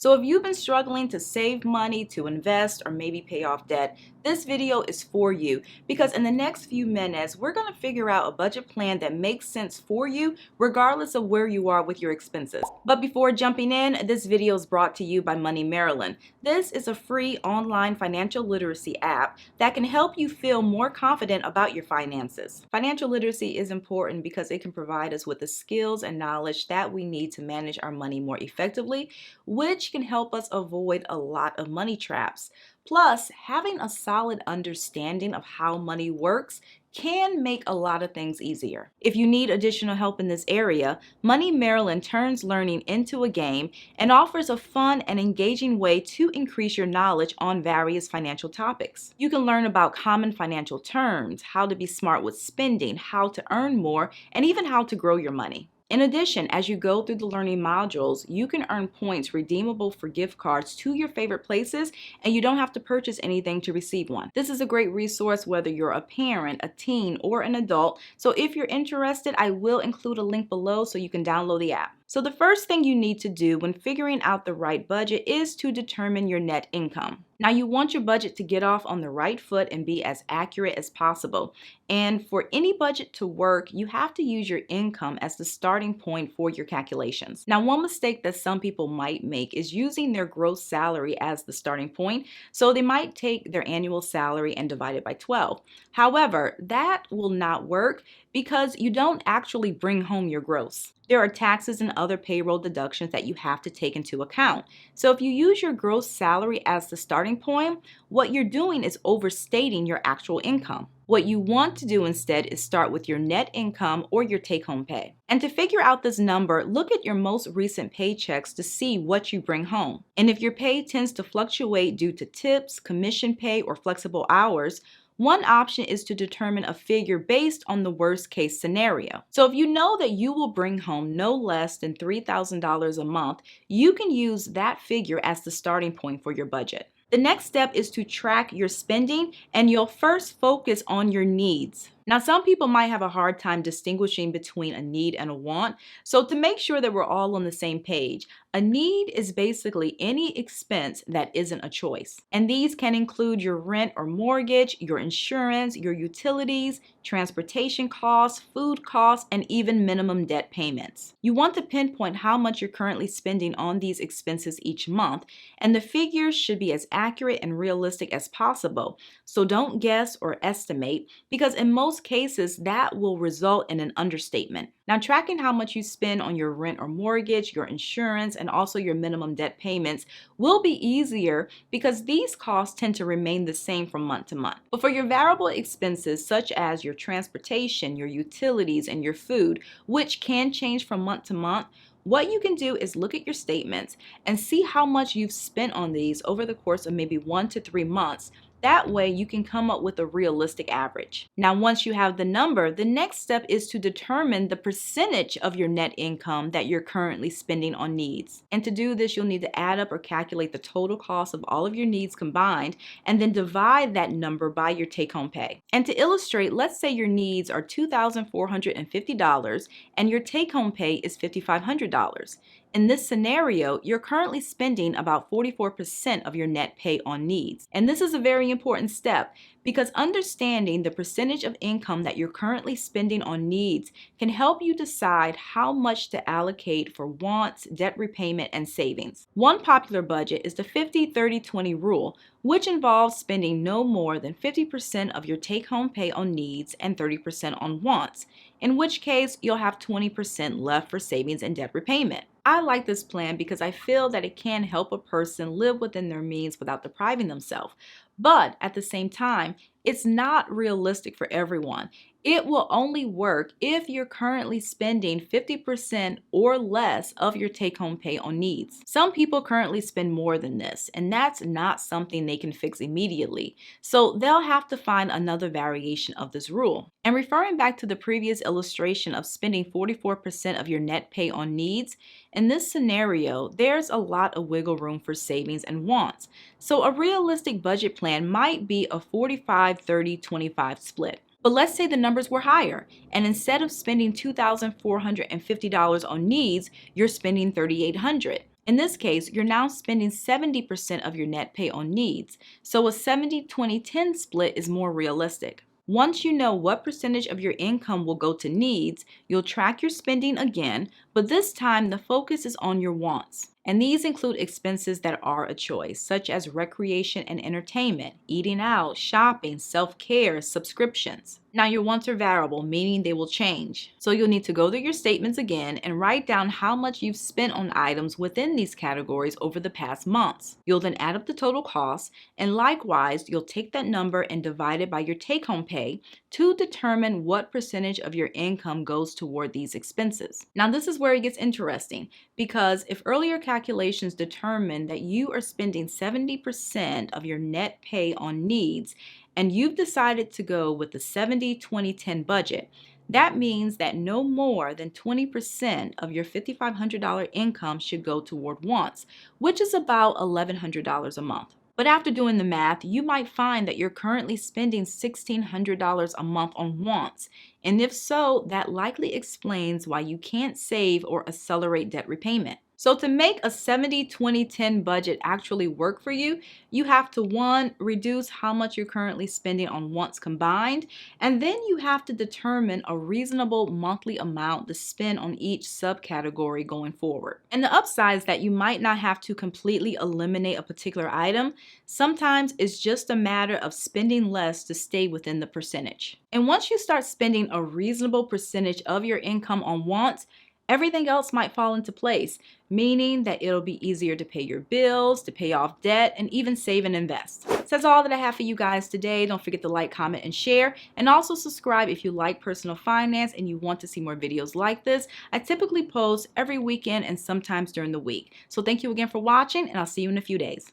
So if you've been struggling to save money, to invest, or maybe pay off debt, this video is for you because in the next few minutes, we're going to figure out a budget plan that makes sense for you regardless of where you are with your expenses. But before jumping in, this video is brought to you by Money Maryland. This is a free online financial literacy app that can help you feel more confident about your finances. Financial literacy is important because it can provide us with the skills and knowledge that we need to manage our money more effectively, which can help us avoid a lot of money traps. Plus, having a solid understanding of how money works can make a lot of things easier. If you need additional help in this area, Money Maryland turns learning into a game and offers a fun and engaging way to increase your knowledge on various financial topics. You can learn about common financial terms, how to be smart with spending, how to earn more, and even how to grow your money. In addition, as you go through the learning modules, you can earn points redeemable for gift cards to your favorite places, and you don't have to purchase anything to receive one. This is a great resource whether you're a parent, a teen, or an adult. So if you're interested, I will include a link below so you can download the app. So the first thing you need to do when figuring out the right budget is to determine your net income. Now you want your budget to get off on the right foot and be as accurate as possible. And for any budget to work, you have to use your income as the starting point for your calculations. Now, one mistake that some people might make is using their gross salary as the starting point. So they might take their annual salary and divide it by 12. However, that will not work because you don't actually bring home your gross. There are taxes and other payroll deductions that you have to take into account. So if you use your gross salary as the starting point, what you're doing is overstating your actual income. What you want to do instead is start with your net income or your take-home pay. And to figure out this number, look at your most recent paychecks to see what you bring home. And if your pay tends to fluctuate due to tips, commission pay, or flexible hours, one option is to determine a figure based on the worst case scenario. So if you know that you will bring home no less than $3,000 a month, you can use that figure as the starting point for your budget. The next step is to track your spending, and you'll first focus on your needs. Now, some people might have a hard time distinguishing between a need and a want. So to make sure that we're all on the same page, a need is basically any expense that isn't a choice. And these can include your rent or mortgage, your insurance, your utilities, transportation costs, food costs, and even minimum debt payments. You want to pinpoint how much you're currently spending on these expenses each month, and the figures should be as accurate and realistic as possible. So don't guess or estimate, because in most cases, that will result in an understatement. Now, tracking how much you spend on your rent or mortgage, your insurance, and also your minimum debt payments will be easier because these costs tend to remain the same from month to month. But for your variable expenses, such as your transportation, your utilities, and your food, which can change from month to month, what you can do is look at your statements and see how much you've spent on these over the course of maybe 1 to 3 months. That way you can come up with a realistic average. Now, once you have the number, the next step is to determine the percentage of your net income that you're currently spending on needs. And to do this, you'll need to add up or calculate the total cost of all of your needs combined and then divide that number by your take-home pay. And to illustrate, let's say your needs are $2,450 and your take-home pay is $5,500. In this scenario, you're currently spending about 44% of your net pay on needs. And this is a very important step because understanding the percentage of income that you're currently spending on needs can help you decide how much to allocate for wants, debt repayment, and savings. One popular budget is the 50-30-20 rule, which involves spending no more than 50% of your take-home pay on needs and 30% on wants, in which case you'll have 20% left for savings and debt repayment. I like this plan because I feel that it can help a person live within their means without depriving themselves. But at the same time, it's not realistic for everyone. It will only work if you're currently spending 50% or less of your take-home pay on needs. Some people currently spend more than this, and that's not something they can fix immediately. So they'll have to find another variation of this rule. And referring back to the previous illustration of spending 44% of your net pay on needs, in this scenario, there's a lot of wiggle room for savings and wants. So a realistic budget plan might be a 45-30-25 split. But let's say the numbers were higher, and instead of spending $2,450 on needs, you're spending $3,800. In this case, you're now spending 70% of your net pay on needs, so a 70-20-10 split is more realistic. Once you know what percentage of your income will go to needs, you'll track your spending again, but this time the focus is on your wants. And these include expenses that are a choice, such as recreation and entertainment, eating out, shopping, self-care, subscriptions. Now, your wants are variable, meaning they will change. So you'll need to go through your statements again and write down how much you've spent on items within these categories over the past months. You'll then add up the total costs, and likewise, you'll take that number and divide it by your take-home pay to determine what percentage of your income goes toward these expenses. Now, this is where it gets interesting, because if earlier calculations determine that you are spending 70% of your net pay on needs, and you've decided to go with the 70-20-10 budget, that means that no more than 20% of your $5,500 income should go toward wants, which is about $1,100 a month. But after doing the math, you might find that you're currently spending $1,600 a month on wants. And if so, that likely explains why you can't save or accelerate debt repayment. So to make a 70-20-10 budget actually work for you, you have to, one, reduce how much you're currently spending on wants combined, and then you have to determine a reasonable monthly amount to spend on each subcategory going forward. And the upside is that you might not have to completely eliminate a particular item. Sometimes it's just a matter of spending less to stay within the percentage. And once you start spending a reasonable percentage of your income on wants, everything else might fall into place, meaning that it'll be easier to pay your bills, to pay off debt, and even save and invest. So that's all that I have for you guys today. Don't forget to like, comment, and share, and also subscribe if you like personal finance and you want to see more videos like this. I typically post every weekend and sometimes during the week. So thank you again for watching, and I'll see you in a few days.